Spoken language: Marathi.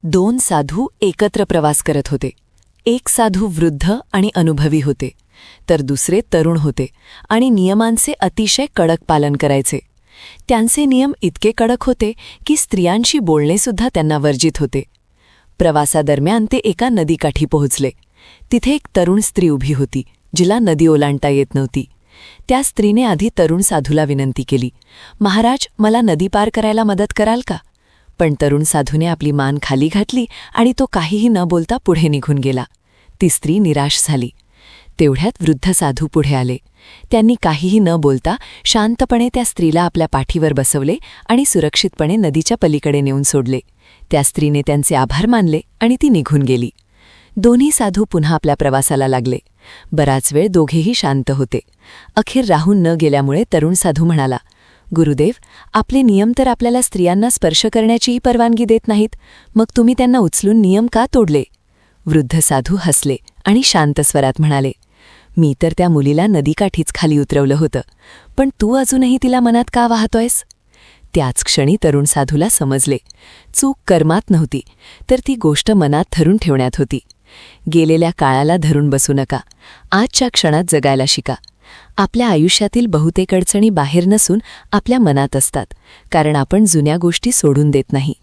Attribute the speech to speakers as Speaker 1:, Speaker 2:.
Speaker 1: दोन साधू एकत्र प्रवास करत होते. एक साधू वृद्ध आणि अनुभवी होते, तर दुसरे तरुण होते आणि नियमांचे अतिशय कडक पालन करायचे. त्यांचे नियम इतके कडक होते की स्त्रियांशी बोलणेसुद्धा त्यांना वर्जित होते. प्रवासादरम्यान ते एका नदीकाठी पोहोचले. तिथे एक तरुण स्त्री उभी होती, जिला नदी ओलांडता येत नव्हती. त्या स्त्रीने आधी तरुण साधूला विनंती केली, "महाराज, मला नदी पार करायला मदत कराल का?" पण तरुण साधूने आपली मान खाली घातली आणि तो काहीही न बोलता पुढे निघून गेला. ती स्त्री निराश झाली. तेवढ्यात वृद्ध साधू पुढे आले. त्यांनी काहीही न बोलता शांतपणे त्या स्त्रीला आपल्या पाठीवर बसवले आणि सुरक्षितपणे नदीच्या पलीकडे नेऊन सोडले. त्या स्त्रीने त्यांचे आभार मानले आणि ती निघून गेली. दोन्ही साधू पुन्हा आपल्या प्रवासाला लागले. बराच वेळ दोघेही शांत होते. अखेर राहून न गेल्यामुळे तरुण साधू म्हणाला, "गुरुदेव, आपले नियम तर आपल्याला स्त्रियांना स्पर्श करण्याचीही परवानगी देत नाहीत, मग तुम्ही त्यांना उचलून नियम का तोडले?" वृद्ध साधू हसले आणि शांत स्वरात म्हणाले, "मी तर त्या मुलीला नदीकाठीच खाली उतरवलं होतं, पण तू अजूनही तिला मनात का वाहतोयस?" त्याच क्षणी तरुण साधूला समजले, चूक कर्मात नव्हती, तर ती गोष्ट मनात धरून ठेवण्यात होती. गेलेल्या काळाला धरून बसू नका, आजच्या क्षणात जगायला शिका. आपल्या आयुष्यातील बहुतेक अडचणी बाहेर नसून आपल्या मनात असतात, कारण आपण जुन्या गोष्टी सोडून देत नाही.